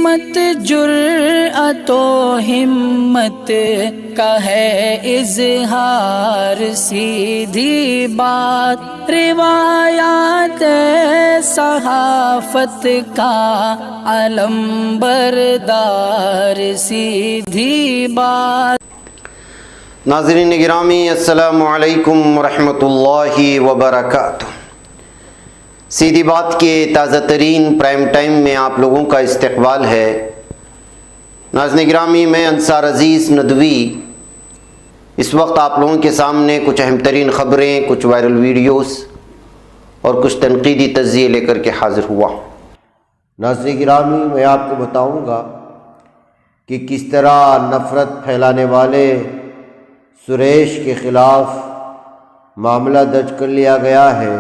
سمت جرأت و ہمت کا ہے اظہار، سیدھی بات روایات صحافت کا علم بردار، سیدھی بات۔ ناظرین گرامی، السلام علیکم ورحمۃ اللہ وبرکاتہ۔ سیدھی بات کے تازہ ترین پرائم ٹائم میں آپ لوگوں کا استقبال ہے۔ ناظرین گرامی، میں انصار عزیز ندوی اس وقت آپ لوگوں کے سامنے کچھ اہم ترین خبریں، کچھ وائرل ویڈیوز اور کچھ تنقیدی تجزیے لے کر کے حاضر ہوا۔ ناظرین گرامی، میں آپ کو بتاؤں گا کہ کس طرح نفرت پھیلانے والے سریش کے خلاف معاملہ درج کر لیا گیا ہے،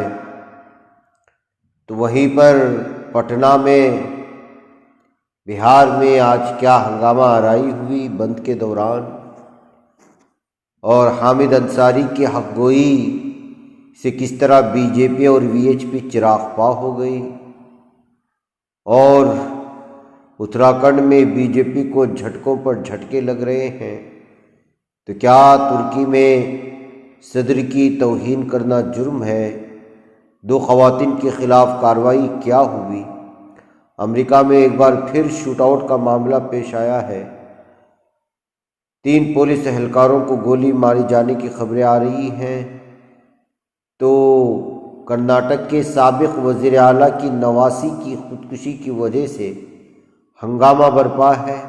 تو وہیں پر پٹنہ میں، بہار میں آج کیا ہنگامہ آرائی ہوئی بند کے دوران، اور حامد انصاری کی حق گوئی سے کس طرح بی جے پی اور وی ایچ پی چراغ پا ہو گئی، اور اتراکھنڈ میں بی جے پی کو جھٹکوں پر جھٹکے لگ رہے ہیں، تو کیا ترکی میں صدر کی توہین کرنا جرم ہے؟ 2 خواتین کے خلاف کارروائی کیا ہوئی؟ امریکہ میں ایک بار پھر شوٹ آؤٹ کا معاملہ پیش آیا ہے، 3 پولیس اہلکاروں کو گولی ماری جانے کی خبریں آ رہی ہیں۔ تو کرناٹک کے سابق وزیر اعلیٰ کی نواسی کی خودکشی کی وجہ سے ہنگامہ برپا ہے۔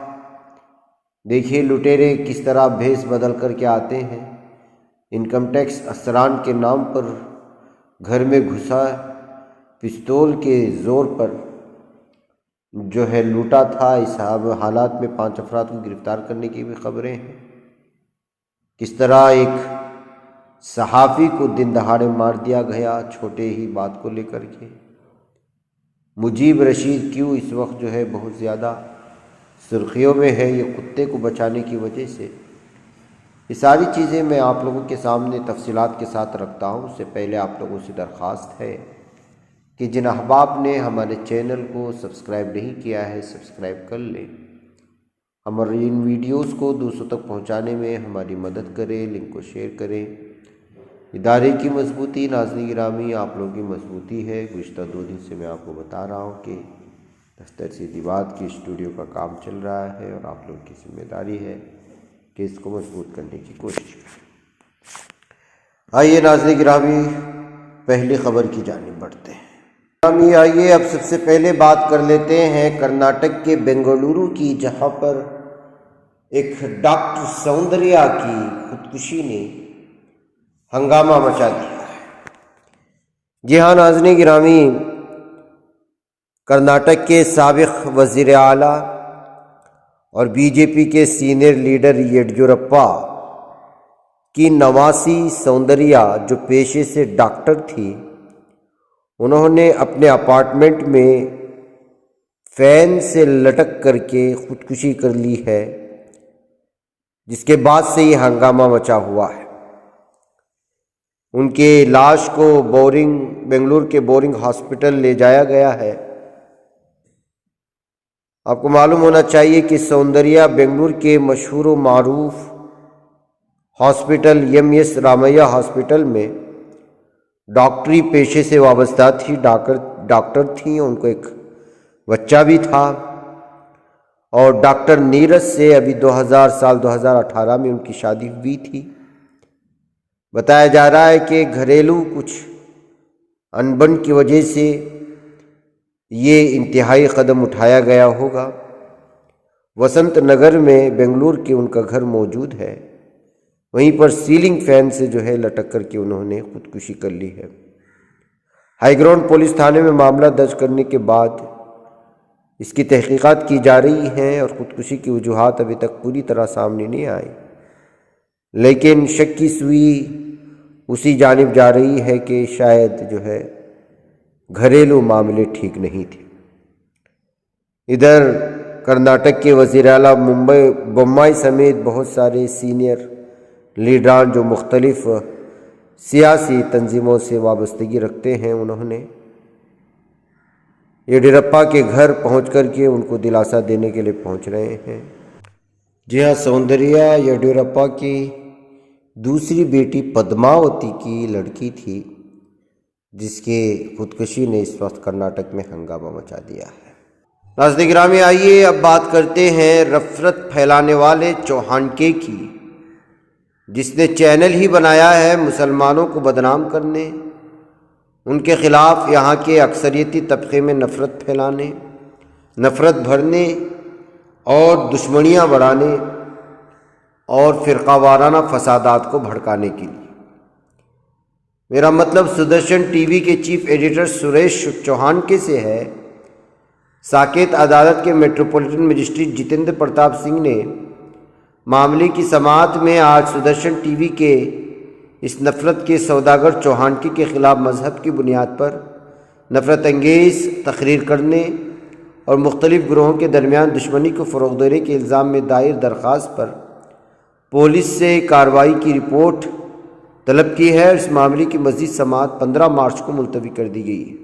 دیکھیے لٹیرے کس طرح بھیس بدل کر کے آتے ہیں، انکم ٹیکس افسران کے نام پر گھر میں گھسا، پستول کے زور پر جو ہے لوٹا تھا۔ اس حالات میں 5 افراد کو گرفتار کرنے کی بھی خبریں ہیں۔ کس طرح ایک صحافی کو دن دہاڑے مار دیا گیا چھوٹے ہی بات کو لے کر کے۔ مجیب رشید کیوں اس وقت جو ہے بہت زیادہ سرخیوں میں ہے؟ یہ کتے کو بچانے کی وجہ سے۔ یہ ساری چیزیں میں آپ لوگوں کے سامنے تفصیلات کے ساتھ رکھتا ہوں۔ اس سے پہلے آپ لوگوں سے درخواست ہے کہ جن احباب نے ہمارے چینل کو سبسکرائب نہیں کیا ہے، سبسکرائب کر لیں، ہماری ان ویڈیوز کو دوسروں تک پہنچانے میں ہماری مدد کریں، لنک کو شیئر کریں۔ ادارے کی مضبوطی، ناظرین گرامی، آپ لوگوں کی مضبوطی ہے۔ گزشتہ 2 دن سے میں آپ کو بتا رہا ہوں کہ دفتر سیدھی بات کی اسٹوڈیو کا کام چل رہا ہے، اور آپ لوگوں کی ذمہ داری ہے کہ اس کو مضبوط کرنے کی کوشش کریں۔ آئیے ناظرین گرامی، پہلی خبر کی جانب بڑھتے ہیں۔ گرامی آئیے اب سب سے پہلے بات کر لیتے ہیں کرناٹک کے بنگلورو کی، جہاں پر ایک ڈاکٹر سوندریا کی خودکشی نے ہنگامہ مچا دیا ہے۔ جی ہاں ناظرین گرامی، کرناٹک کے سابق وزیر اعلیٰ اور بی جے پی کے سینئر لیڈر یڈیورپا کی نواسی سوندریا، جو پیشے سے ڈاکٹر تھی، انہوں نے اپنے اپارٹمنٹ میں فین سے لٹک کر کے خودکشی کر لی ہے، جس کے بعد سے یہ ہنگامہ مچا ہوا ہے۔ ان کے لاش کو بنگلور کے بورنگ ہاسپٹل لے جایا گیا ہے۔ آپ کو معلوم ہونا چاہیے کہ سوندریا بنگلور کے مشہور و معروف ہاسپٹل ایم ایس رامیا ہاسپٹل میں ڈاکٹری پیشے سے وابستہ تھی، ڈاکٹر تھیں، ان کو ایک بچہ بھی تھا، اور ڈاکٹر نیرج سے ابھی 2018 میں ان کی شادی ہوئی تھی۔ بتایا جا رہا ہے کہ گھریلو کچھ انبن کی وجہ سے یہ انتہائی قدم اٹھایا گیا ہوگا۔ وسنت نگر میں بنگلور کے ان کا گھر موجود ہے، وہیں پر سیلنگ فین سے جو ہے لٹک کر کے انہوں نے خودکشی کر لی ہے۔ ہائی گراؤنڈ پولیس تھانے میں معاملہ درج کرنے کے بعد اس کی تحقیقات کی جا رہی ہیں، اور خودکشی کی وجوہات ابھی تک پوری طرح سامنے نہیں آئی، لیکن شک کی سوئی اسی جانب جا رہی ہے کہ شاید جو ہے گھریلو معاملے ٹھیک نہیں تھے۔ ادھر کرناٹک کے وزیر اعلیٰ بومائی سمیت بہت سارے سینئر لیڈران جو مختلف سیاسی تنظیموں سے وابستگی رکھتے ہیں، انہوں نے یڈیورپا کے گھر پہنچ کر کے ان کو دلاسا دینے کے لیے پہنچ رہے ہیں۔ جی ہاں، سوندریا یڈیورپا کی دوسری بیٹی پدماوتی کی لڑکی تھی، جس کے خودکشی نے اس وقت کرناٹک میں ہنگامہ مچا دیا ہے۔ ناظرین گرامی، آئیے اب بات کرتے ہیں نفرت پھیلانے والے چوہانکے کی، جس نے چینل ہی بنایا ہے مسلمانوں کو بدنام کرنے، ان کے خلاف یہاں کے اکثریتی طبقے میں نفرت پھیلانے، نفرت بھرنے اور دشمنیاں بڑھانے اور فرقہ وارانہ فسادات کو بھڑکانے کے لیے۔ میرا مطلب سدرشن ٹی وی کے چیف ایڈیٹر سریش چوہانکے سے ہے۔ ساکیت عدالت کے میٹروپولیٹن مجسٹریٹ جتیندر پرتاپ سنگھ نے معاملے کی سماعت میں آج سدرشن ٹی وی کے اس نفرت کے سوداگر چوہانکے کے خلاف مذہب کی بنیاد پر نفرت انگیز تقریر کرنے اور مختلف گروہوں کے درمیان دشمنی کو فروغ دینے کے الزام میں دائر درخواست پر پولیس سے کارروائی کی رپورٹ طلب کی ہے، اور اس معاملے کی مزید سماعت 15 مارچ کو ملتوی کر دی گئی ہے۔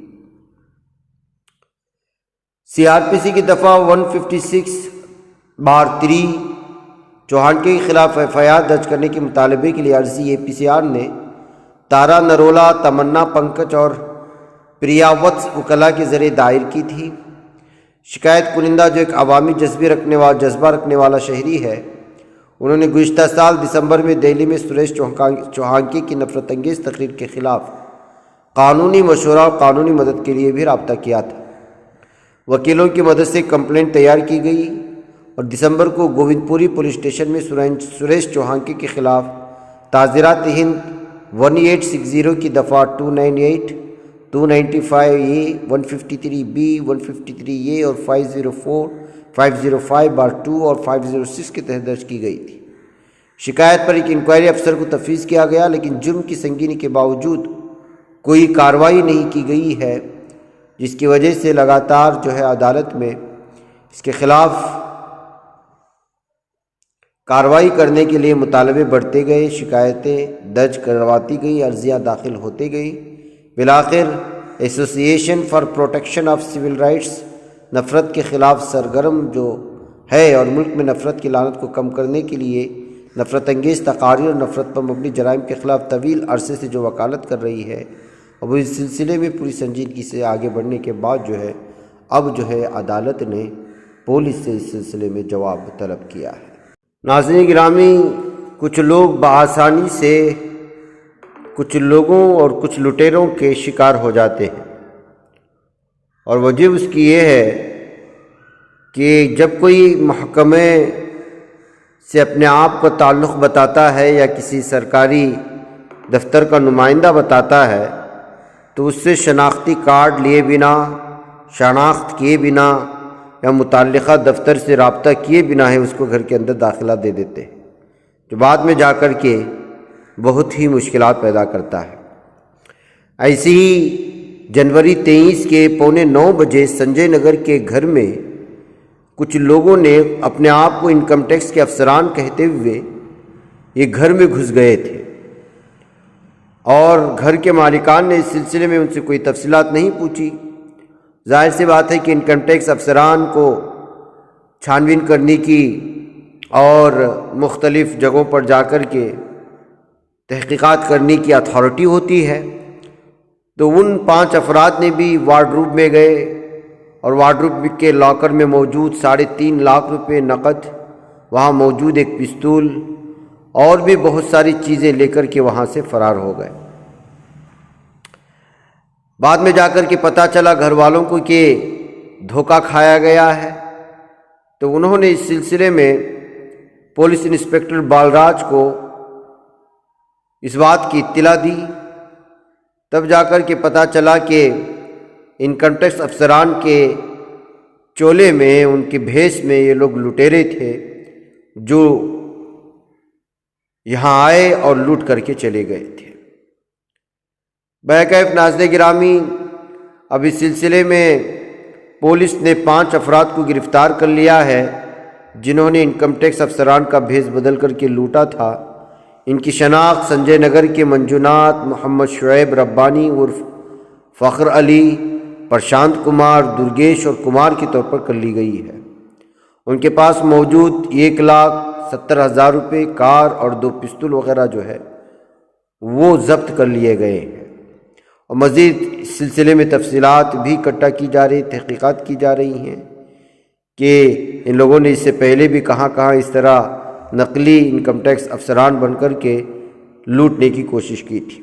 سی آر پی سی کی دفعہ 156/3 چوہانکے کے خلاف ایف آئی آر درج کرنے کے مطالبے کے لیے عرضی اے پی سی آر نے تارا نرولا، تمنا پنکج اور پریا وتس وکلا کے ذریعے دائر کی تھی۔ شکایت کنندہ جو ایک عوامی جذبہ رکھنے والا شہری ہے، انہوں نے گزشتہ سال دسمبر میں دہلی میں سریش چوہانکے کی نفرت انگیز تقریر کے خلاف قانونی مشورہ اور قانونی مدد کے لیے بھی رابطہ کیا تھا۔ وکیلوں کی مدد سے کمپلینٹ تیار کی گئی اور دسمبر کو گووند پوری پولیس اسٹیشن میں سریش چوہانکے کے خلاف تعزیرات ہند 1860 کی دفعہ 298، 295A، 153B، 153A اور 505/2 اور 506 کے تحت درج کی گئی تھی۔ شکایت پر ایک انکوائری افسر کو تفویض کیا گیا، لیکن جرم کی سنگینی کے باوجود کوئی کارروائی نہیں کی گئی ہے، جس کی وجہ سے لگاتار عدالت میں اس کے خلاف کارروائی کرنے کے لیے مطالبے بڑھتے گئے، شکایتیں درج کرواتی گئی، عرضیاں داخل ہوتی گئی۔ بالآخر ایسوسی ایشن for protection of civil rights نفرت کے خلاف سرگرم جو ہے اور ملک میں نفرت کی لعنت کو کم کرنے کے لیے نفرت انگیز تقاریر اور نفرت پر مبنی جرائم کے خلاف طویل عرصے سے جو وکالت کر رہی ہے، اب اس سلسلے میں پوری سنجیدگی سے آگے بڑھنے کے بعد اب عدالت نے پولیس سے اس سلسلے میں جواب طلب کیا ہے۔ ناظرین گرامی، کچھ لوگ بآسانی سے کچھ لوگوں اور کچھ لٹیروں کے شکار ہو جاتے ہیں، اور وجہ اس کی یہ ہے کہ جب کوئی محکمے سے اپنے آپ کا تعلق بتاتا ہے یا کسی سرکاری دفتر کا نمائندہ بتاتا ہے، تو اس سے شناختی کارڈ لیے بنا، شناخت کیے بنا یا متعلقہ دفتر سے رابطہ کیے بنا اس کو گھر کے اندر داخلہ دے دیتے ہیں، جو بعد میں جا کر کے بہت ہی مشکلات پیدا کرتا ہے۔ ایسی ہی جنوری 23 کے 8:45 بجے سنجے نگر کے گھر میں کچھ لوگوں نے اپنے آپ کو انکم ٹیکس کے افسران کہتے ہوئے یہ گھر میں گھس گئے تھے، اور گھر کے مالکان نے اس سلسلے میں ان سے کوئی تفصیلات نہیں پوچھی۔ ظاہر سی بات ہے کہ انکم ٹیکس افسران کو چھان بین کرنے کی اور مختلف جگہوں پر جا کر کے تحقیقات کرنے کی اتھارٹی ہوتی ہے، تو ان 5 افراد نے بھی وارڈروب میں گئے اور وارڈروب کے لاکر میں موجود 3.5 لاکھ روپے نقد، وہاں موجود ایک پستول اور بھی بہت ساری چیزیں لے کر کے وہاں سے فرار ہو گئے۔ بعد میں جا کر کے پتہ چلا گھر والوں کو کہ دھوکہ کھایا گیا ہے، تو انہوں نے اس سلسلے میں پولیس انسپکٹر بالراج کو اس بات کی اطلاع دی۔ تب جا کر کے پتہ چلا کہ انکم ٹیکس افسران کے چولے میں، ان کے بھیس میں یہ لوگ لٹیرے تھے جو یہاں آئے اور لوٹ کر کے چلے گئے تھے۔ بہرکیف ناظرین گرامی، اب اس سلسلے میں پولیس نے 5 افراد کو گرفتار کر لیا ہے جنہوں نے انکم ٹیکس افسران کا بھیس بدل کر کے لوٹا تھا۔ ان کی شناخت سنجے نگر کے منجونات محمد شعیب ربانی عرف فخر علی، پرشانت کمار، درگیش اور کمار کے طور پر کر لی گئی ہے۔ ان کے پاس موجود 1,70,000 روپے، کار اور 2 پستول وغیرہ جو ہے وہ ضبط کر لیے گئے ہیں، اور مزید اس سلسلے میں تفصیلات بھی اکٹھا کی جا رہی، تحقیقات کی جا رہی ہیں کہ ان لوگوں نے اس سے پہلے بھی کہاں کہاں اس طرح نقلی انکم ٹیکس افسران بن کر کے لوٹنے کی کوشش کی تھی۔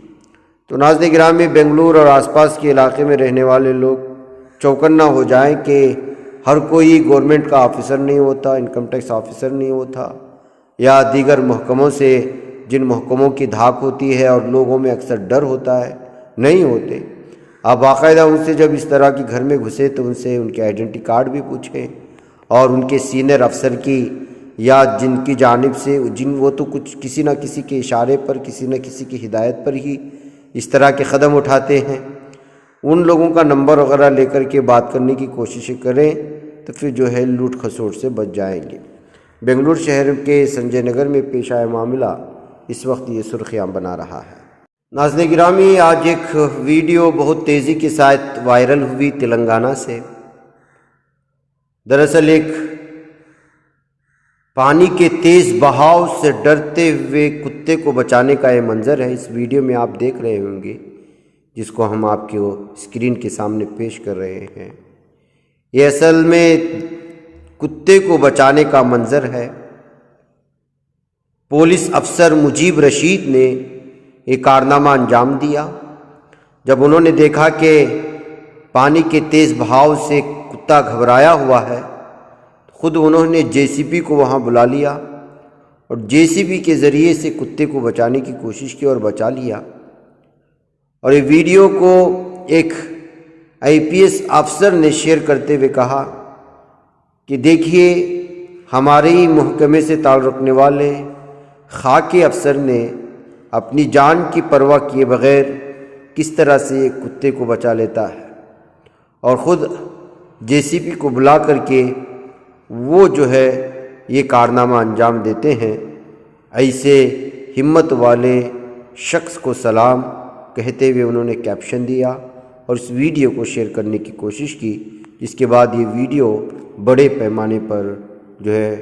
تو ناظرین گرامی، بنگلور اور آس پاس کے علاقے میں رہنے والے لوگ چوکنا ہو جائیں کہ ہر کوئی گورنمنٹ کا آفیسر نہیں ہوتا، انکم ٹیکس آفیسر نہیں ہوتا، یا دیگر محکموں سے جن محکموں کی دھاک ہوتی ہے اور لوگوں میں اکثر ڈر ہوتا ہے، نہیں ہوتے۔ آپ باقاعدہ ان سے جب اس طرح کی گھر میں گھسے تو ان سے ان کے آئیڈینٹی کارڈ بھی پوچھیں، اور ان کے سینئر افسر کی یا جن کی جانب سے وہ تو کچھ کسی نہ کسی کے اشارے پر، کسی نہ کسی کی ہدایت پر ہی اس طرح کے قدم اٹھاتے ہیں، ان لوگوں کا نمبر وغیرہ لے کر کے بات کرنے کی کوششیں کریں تو پھر جو ہے لوٹ کھسوٹ سے بچ جائیں گے۔ بنگلور شہر کے سنجے نگر میں پیش آیا معاملہ اس وقت یہ سرخیاں بنا رہا ہے۔ ناظرین گرامی، آج ایک ویڈیو بہت تیزی کے ساتھ وائرل ہوئی تلنگانہ سے۔ دراصل ایک پانی کے تیز بہاؤ سے ڈرتے ہوئے کتے کو بچانے کا یہ منظر ہے، اس ویڈیو میں آپ دیکھ رہے ہوں گے، جس کو ہم آپ کو اسکرین کے سامنے پیش کر رہے ہیں۔ یہ اصل میں کتے کو بچانے کا منظر ہے۔ پولیس افسر مجیب رشید نے ایک کارنامہ انجام دیا۔ جب انہوں نے دیکھا کہ پانی کے تیز بہاؤ سے کتا گھبرایا ہوا ہے، خود انہوں نے JCB کو وہاں بلا لیا اور JCB کے ذریعے سے کتے کو بچانے کی کوشش کی اور بچا لیا۔ اور یہ ویڈیو کو ایک IPS افسر نے شیئر کرتے ہوئے کہا کہ دیکھیے، ہمارے ہی محکمے سے تعلق رکھنے والے خاکی افسر نے اپنی جان کی پرواہ کیے بغیر کس طرح سے ایک کتے کو بچا لیتا ہے، اور خود JCB کو بلا کر کے وہ جو ہے یہ کارنامہ انجام دیتے ہیں۔ ایسے ہمت والے شخص کو سلام کہتے ہوئے انہوں نے کیپشن دیا اور اس ویڈیو کو شیئر کرنے کی کوشش کی، جس کے بعد یہ ویڈیو بڑے پیمانے پر جو ہے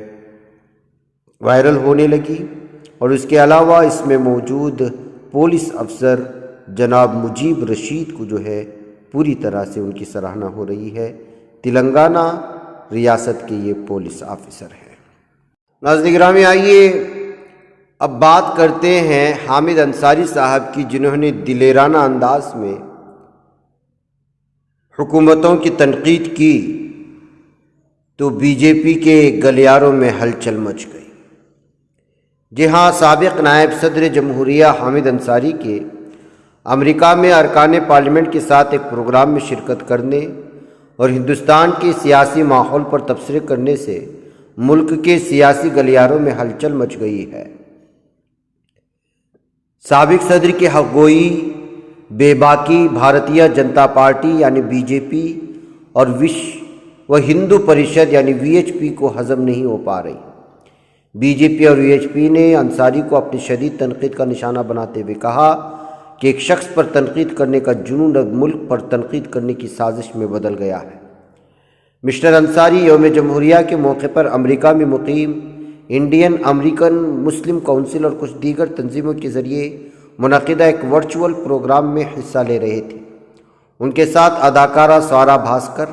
وائرل ہونے لگی۔ اور اس کے علاوہ اس میں موجود پولیس افسر جناب مجیب رشید کو جو ہے پوری طرح سے ان کی سراہنا ہو رہی ہے۔ تلنگانہ ریاست کے یہ پولیس آفیسر ہے۔ ناظرین گرامی، آئیے اب بات کرتے ہیں حامد انصاری صاحب کی، جنہوں نے دلیرانہ انداز میں حکومتوں کی تنقید کی تو BJP کے گلیاروں میں ہلچل مچ گئی۔ جی ہاں، سابق نائب صدر جمہوریہ حامد انصاری کے امریکہ میں ارکان پارلیمنٹ کے ساتھ ایک پروگرام میں شرکت کرنے اور ہندوستان کے سیاسی ماحول پر تبصرے کرنے سے ملک کے سیاسی گلیاروں میں ہلچل مچ گئی ہے۔ سابق صدر کی حق گوئی بے باکی بھارتیہ جنتا پارٹی یعنی BJP اور وشو ہندو پریشد یعنی VHP کو ہضم نہیں ہو پا رہی۔ BJP اور VHP نے انصاری کو اپنی شدید تنقید کا نشانہ بناتے ہوئے کہا کہ ایک شخص پر تنقید کرنے کا جنون اب ملک پر تنقید کرنے کی سازش میں بدل گیا ہے۔ مسٹر انصاری یوم جمہوریہ کے موقع پر امریکہ میں مقیم انڈین امریکن مسلم کونسل اور کچھ دیگر تنظیموں کے ذریعے منعقدہ ایک ورچوئل پروگرام میں حصہ لے رہے تھے۔ ان کے ساتھ اداکارہ سارا بھاسکر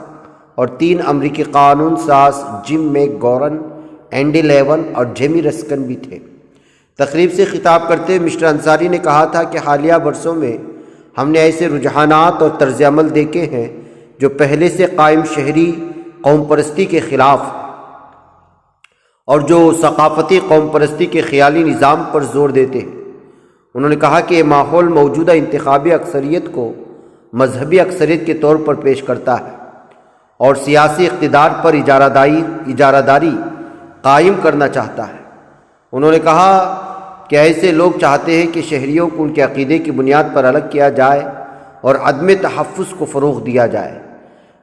اور 3 امریکی قانون ساز جم میک گورن، اینڈی لیون اور جیمی رسکن بھی تھے۔ تقریب سے خطاب کرتے ہوئے مسٹر انصاری نے کہا تھا کہ حالیہ برسوں میں ہم نے ایسے رجحانات اور طرز عمل دیکھے ہیں جو پہلے سے قائم شہری قوم پرستی کے خلاف اور جو ثقافتی قوم پرستی کے خیالی نظام پر زور دیتے ہیں۔ انہوں نے کہا کہ یہ ماحول موجودہ انتخابی اکثریت کو مذہبی اکثریت کے طور پر پیش کرتا ہے اور سیاسی اقتدار پر اجارہ داری قائم کرنا چاہتا ہے۔ انہوں نے کہا کہ ایسے لوگ چاہتے ہیں کہ شہریوں کو ان کے عقیدے کی بنیاد پر الگ کیا جائے اور عدم تحفظ کو فروغ دیا جائے۔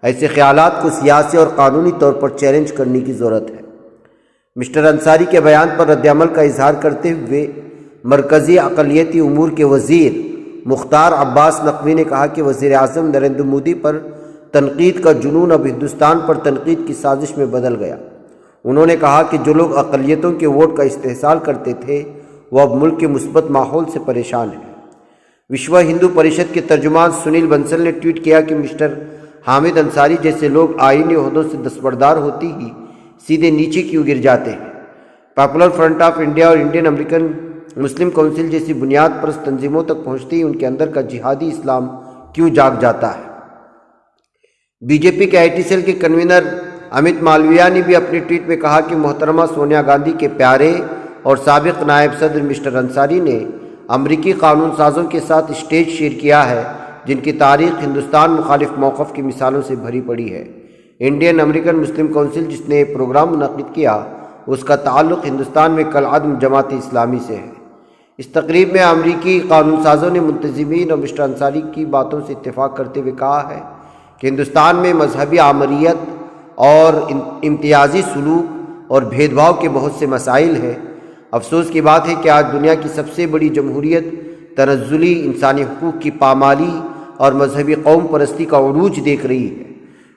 ایسے خیالات کو سیاسی اور قانونی طور پر چیلنج کرنے کی ضرورت ہے۔ مسٹر انصاری کے بیان پر رد عمل کا اظہار کرتے ہوئے مرکزی اقلیتی امور کے وزیر مختار عباس نقوی نے کہا کہ وزیر اعظم نریندر مودی پر تنقید کا جنون اب ہندوستان پر تنقید کی سازش میں بدل گیا۔ انہوں نے کہا کہ جو لوگ اقلیتوں کے ووٹ کا استحصال کرتے تھے وہ اب ملک کے مثبت ماحول سے پریشان ہیں۔ وشو ہندو پریشد کے ترجمان سنیل بنسل نے ٹویٹ کیا کہ مسٹر حامد انصاری جیسے لوگ آئینی عہدوں سے دستبردار ہوتی ہی سیدھے نیچے کیوں گر جاتے ہیں۔ پاپولر فرنٹ آف انڈیا اور انڈین امریکن مسلم کونسل جیسی بنیاد پرست تنظیموں تک پہنچتے ہی ان کے اندر کا جہادی اسلام کیوں جاگ جاتا ہے۔ بی جے پی کے آئی ٹی سیل کے کنوینر امت مالویہ نے بھی اپنی ٹویٹ میں کہا کہ محترمہ سونیا گاندھی کے پیارے اور سابق نائب صدر مسٹر انصاری نے امریکی قانون سازوں کے ساتھ اسٹیج شیئر کیا ہے جن کی تاریخ ہندوستان مخالف موقف کی مثالوں سے بھری پڑی ہے۔ انڈین امریکن مسلم کونسل جس نے یہ پروگرام منعقد کیا اس کا تعلق ہندوستان میں کالعدم جماعت اسلامی سے ہے۔ اس تقریب میں امریکی قانون سازوں نے منتظمین اور مسٹر انصاری کی باتوں سے اتفاق کرتے ہوئے کہا ہے کہ ہندوستان میں مذہبی آمریت اور امتیازی سلوک اور بھید بھاؤ کے بہت سے مسائل ہیں۔ افسوس کی بات ہے کہ آج دنیا کی سب سے بڑی جمہوریت تنزلی، انسانی حقوق کی پامالی اور مذہبی قوم پرستی کا عروج دیکھ رہی ہے۔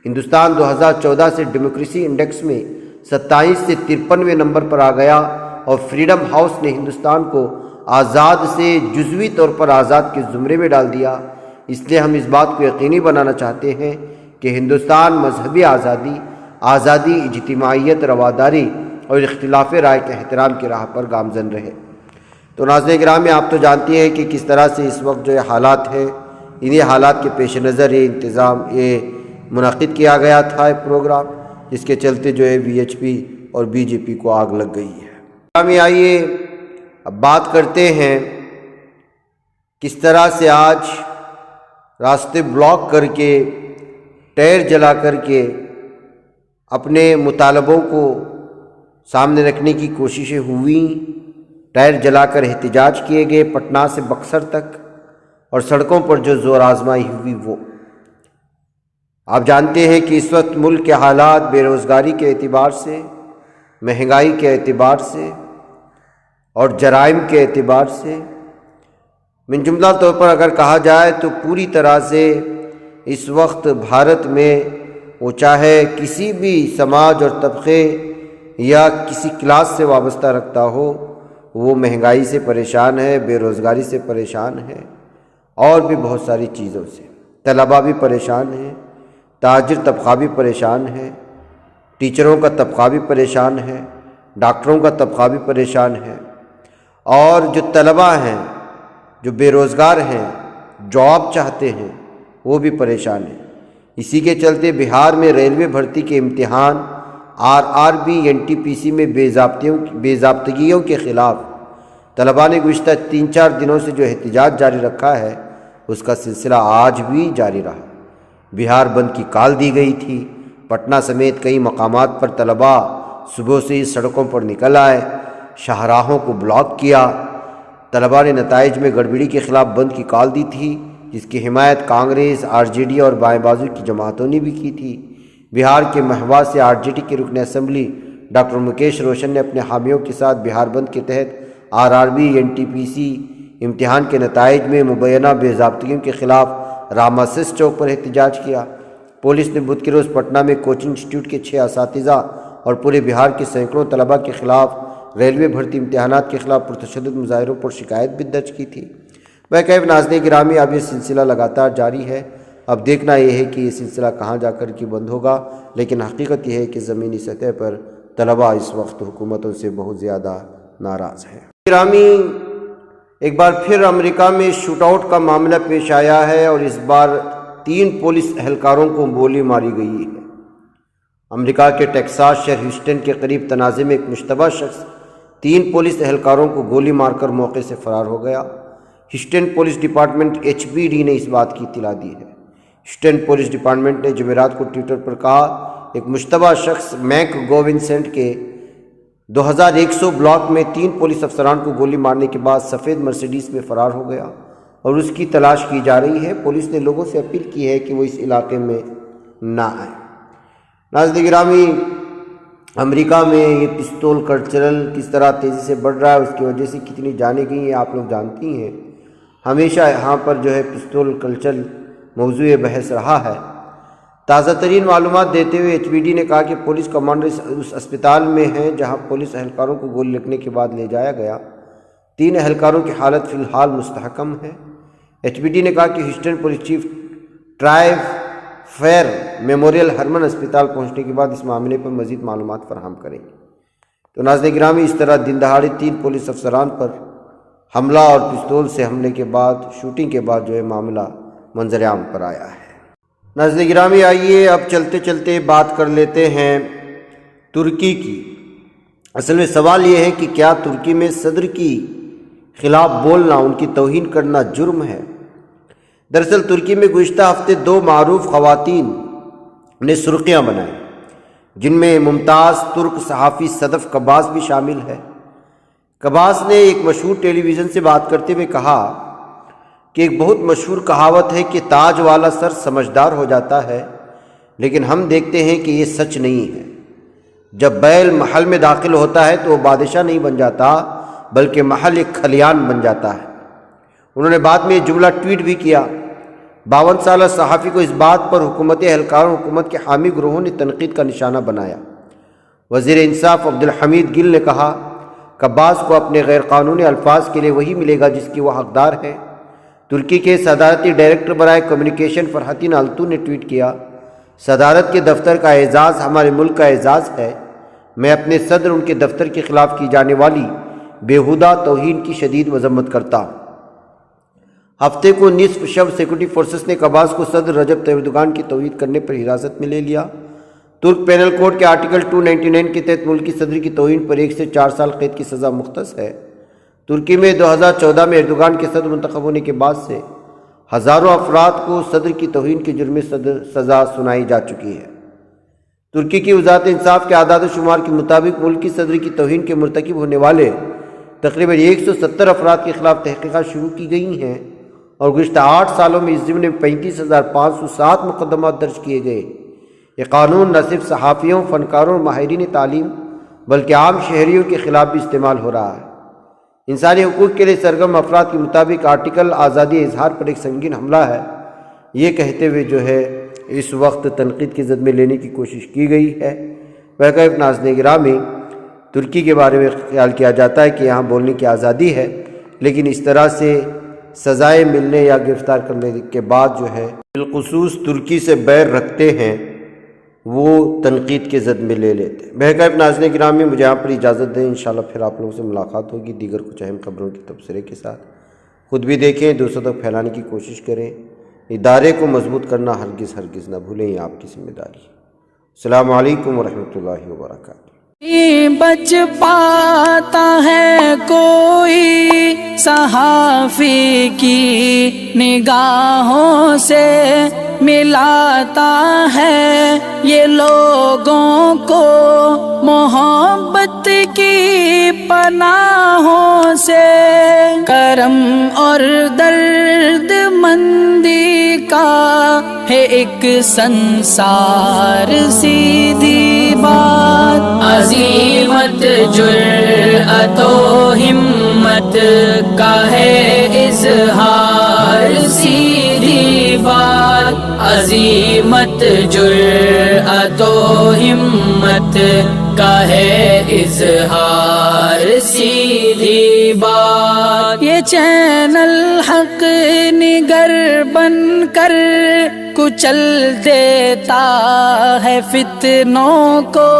ہندوستان 2014 سے ڈیموکریسی انڈیکس میں 27 سے 53ویں نمبر پر آ گیا اور فریڈم ہاؤس نے ہندوستان کو آزاد سے جزوی طور پر آزاد کے زمرے میں ڈال دیا۔ اس لیے ہم اس بات کو یقینی بنانا چاہتے ہیں کہ ہندوستان مذہبی آزادی، اجتماعیت، رواداری اور اختلاف رائے کے احترام کی راہ پر گامزن رہے۔ تو ناظرین گرامی، آپ تو جانتی ہیں کہ کس طرح سے اس وقت جو حالات ہیں، انہی حالات کے پیش نظر یہ منعقد کیا گیا تھا ایک پروگرام، جس کے چلتے جو ہے وی ایچ پی اور بی جے پی کو آگ لگ گئی ہے۔ گرامی آئیے اب بات کرتے ہیں کس طرح سے آج راستے بلاک کر کے، ٹائر جلا کر کے اپنے مطالبوں کو سامنے رکھنے کی کوششیں ہوئیں۔ ٹائر جلا کر احتجاج کیے گئے پٹنہ سے بکسر تک، اور سڑکوں پر جو زور آزمائی ہوئی وہ آپ جانتے ہیں کہ اس وقت ملک کے حالات بے روزگاری کے اعتبار سے، مہنگائی کے اعتبار سے اور جرائم کے اعتبار سے، من جملہ طور پر اگر کہا جائے تو پوری طرح سے اس وقت بھارت میں وہ چاہے کسی بھی سماج اور طبقے یا کسی کلاس سے وابستہ رکھتا ہو، وہ مہنگائی سے پریشان ہے، بے روزگاری سے پریشان ہے اور بھی بہت ساری چیزوں سے۔ طلباء بھی پریشان ہیں، تاجر طبقہ بھی پریشان ہے، ٹیچروں کا طبقہ بھی پریشان ہے، ڈاکٹروں کا طبقہ بھی پریشان ہے، اور جو طلباء ہیں، جو بے روزگار ہیں، جاب چاہتے ہیں، وہ بھی پریشان ہیں۔ اسی کے چلتے بہار میں ریلوے بھرتی کے امتحان RRB NTPC میں بے ضابطگیوں کے خلاف طلباء نے گزشتہ 3-4 دنوں سے جو احتجاج جاری رکھا ہے، اس کا سلسلہ آج بھی جاری رہا۔ بہار بند کی کال دی گئی تھی۔ پٹنہ سمیت کئی مقامات پر طلباء صبح سے ہی سڑکوں پر نکل آئے، شاہراہوں کو بلاک کیا۔ طلباء نے نتائج میں گڑبڑی کے خلاف بند کی کال دی تھی، جس کی حمایت کانگریس، RJD اور بائیں بازو کی جماعتوں نے بھی کی تھی۔ بہار کے مہوا سے RJD کے رکن اسمبلی ڈاکٹر مکیش روشن نے اپنے حامیوں کے ساتھ بہار بند کے تحت RRB NTPC امتحان کے نتائج میں مبینہ بے ضابطگیوں کے خلاف راماسس چوک پر احتجاج کیا۔ پولیس نے بدھ کے روز پٹنہ میں کوچنگ انسٹیٹیوٹ کے 6 اساتذہ اور پورے بہار کے سینکڑوں طلباء کے خلاف ریلوے بھرتی امتحانات کے خلاف پرتشدد مظاہروں پر شکایت بھی درج کی تھی۔ بہرکیف ناظرین گرامی، اب یہ سلسلہ لگاتار جاری ہے۔ اب دیکھنا یہ ہے کہ یہ سلسلہ کہاں جا کر کے بند ہوگا، لیکن حقیقت یہ ہے کہ زمینی سطح پر طلباء اس وقت حکومتوں سے بہت زیادہ ناراض ہیں۔ گرامی، ایک بار پھر امریکہ میں شوٹ آؤٹ کا معاملہ پیش آیا ہے اور اس بار 3 پولیس اہلکاروں کو گولی ماری گئی ہے۔ امریکہ کے ٹیکساس شہر ہیوسٹن کے قریب تنازع میں ایک مشتبہ شخص 3 پولیس اہلکاروں کو گولی مار کر موقع سے فرار ہو گیا۔ ہیوسٹن پولیس ڈپارٹمنٹ HPD نے اس بات کی اطلاع دی ہے۔ ہیوسٹن پولیس ڈپارٹمنٹ نے جمعرات کو ٹویٹر پر کہا، ایک مشتبہ شخص میک گوون سینٹ کے 2100 بلاک میں 3 پولیس افسران کو گولی مارنے کے بعد سفید مرسیڈیز میں فرار ہو گیا اور اس کی تلاش کی جا رہی ہے۔ پولیس نے لوگوں سے اپیل کی ہے کہ وہ اس علاقے میں نہ آئیں۔ ناظرین گرامی، امریکہ میں یہ پستول کلچرل کس طرح تیزی سے بڑھ رہا ہے، اس کی وجہ سے کتنی جانیں گئی ہیں آپ لوگ جانتی ہیں۔ ہمیشہ یہاں پر جو ہے پستول کلچر موضوع بحث رہا ہے۔ تازہ ترین معلومات دیتے ہوئے HBD نے کہا کہ پولیس کمانڈر اس اسپتال میں ہیں جہاں پولیس اہلکاروں کو گولی لگنے کے بعد لے جایا گیا۔ 3 اہلکاروں کی حالت فی الحال مستحکم ہے۔ HBD نے کہا کہ ہیوسٹن پولیس چیف ٹرائیو فیر میموریل ہرمن اسپتال پہنچنے کے بعد اس معاملے پر مزید معلومات فراہم کریں گے۔ تو ناظرین گرامی، اس طرح دن دہاڑے 3 پولیس افسران پر حملہ اور پستول سے حملے کے بعد، شوٹنگ کے بعد جو ہے معاملہ منظر عام پر آیا ہے۔ ناظرین گرامی، آئیے اب چلتے چلتے بات کر لیتے ہیں ترکی کی۔ اصل میں سوال یہ ہے کہ کیا ترکی میں صدر کی خلاف بولنا، ان کی توہین کرنا جرم ہے؟ دراصل ترکی میں گزشتہ ہفتے 2 معروف خواتین نے سرخیاں بنائیں، جن میں ممتاز ترک صحافی صدف کباس بھی شامل ہے۔ کباس نے ایک مشہور ٹیلی ویژن سے بات کرتے ہوئے کہا کہ ایک بہت مشہور کہاوت ہے کہ تاج والا سر سمجھدار ہو جاتا ہے، لیکن ہم دیکھتے ہیں کہ یہ سچ نہیں ہے۔ جب بیل محل میں داخل ہوتا ہے تو وہ بادشاہ نہیں بن جاتا، بلکہ محل ایک کھلیان بن جاتا ہے۔ انہوں نے بعد میں یہ جملہ ٹویٹ بھی کیا۔ 52 سالہ صحافی کو اس بات پر حکومت اہلکاروں، حکومت کے حامی گروہوں نے تنقید کا نشانہ بنایا۔ وزیر انصاف عبدالحمید گل نے کہا، کباس کو اپنے غیر قانونی الفاظ کے لیے وہی ملے گا جس کی وہ حقدار ہے۔ ترکی کے صدارتی ڈائریکٹر برائے کمیونیکیشن فرحتین التو نے ٹویٹ کیا، صدارت کے دفتر کا اعزاز ہمارے ملک کا اعزاز ہے۔ میں اپنے صدر ان کے دفتر کے خلاف کی جانے والی بیہودہ توہین کی شدید مذمت کرتا ہوں۔ ہفتے کو نصف شب سیکورٹی فورسز نے کباس کو صدر رجب طیب ایردوغان کی توہین کرنے پر حراست میں لے لیا۔ ترک پینل کوڈ کے آرٹیکل 299 کے تحت ملکی صدر کی توہین پر 1 سے 4 سال قید کی سزا مختص ہے۔ ترکی میں 2014 میں ایردوغان کے صدر منتخب ہونے کے بعد سے ہزاروں افراد کو صدر کی توہین کے جرم میں سزا سنائی جا چکی ہے۔ ترکی کی وزارت انصاف کے اعداد و شمار کے مطابق ملکی صدر کی توہین کے مرتکب ہونے والے تقریباً 170 افراد کے خلاف تحقیقات شروع کی گئی ہیں اور گزشتہ 8 سالوں میں اس ضمن میں 35,507 مقدمات درج کیے گئے۔ یہ قانون نہ صرف صحافیوں، فنکاروں اور ماہرین تعلیم بلکہ عام شہریوں کے خلاف بھی استعمال ہو رہا ہے۔ انسانی حقوق کے لیے سرگرم افراد کے مطابق آرٹیکل آزادی اظہار پر ایک سنگین حملہ ہے۔ یہ کہتے ہوئے جو ہے اس وقت تنقید کی زد میں لینے کی کوشش کی گئی ہے۔ ویسے ناظرین گرامی، ترکی کے بارے میں خیال کیا جاتا ہے کہ یہاں بولنے کی آزادی ہے، لیکن اس طرح سے سزائیں ملنے یا گرفتار کرنے کے بعد جو ہے بالخصوص ترکی سے بیر رکھتے ہیں، وہ تنقید کے زد میں لے لیتے ہیں۔ بہرکیف ناظرین گرامی، مجھے یہاں پر اجازت دیں، انشاءاللہ پھر آپ لوگوں سے ملاقات ہوگی دیگر کچھ اہم خبروں کے تبصرے کے ساتھ۔ خود بھی دیکھیں، دوسروں تک پھیلانے کی کوشش کریں۔ ادارے کو مضبوط کرنا ہرگز نہ بھولیں، یہ آپ کی ذمہ داری ہے۔ السلام علیکم ورحمۃ اللہ وبرکاتہ۔ بچ پاتا ہے کوئی صحافی کی نگاہوں سے، ملاتا ہے یہ لوگوں کو محبت کی پناہوں سے، کرم اور درد مندی کا ہے ایک سنسار، سیدھی بات عظیمت جرأت و ہمت کا ہے اظہار، سیدھی بات عظیمت جرأت و ہمت کا ہے اظہار، سیدھی بات۔ یہ چینل حق نگر بن کر کچل دیتا ہے فتنوں کو۔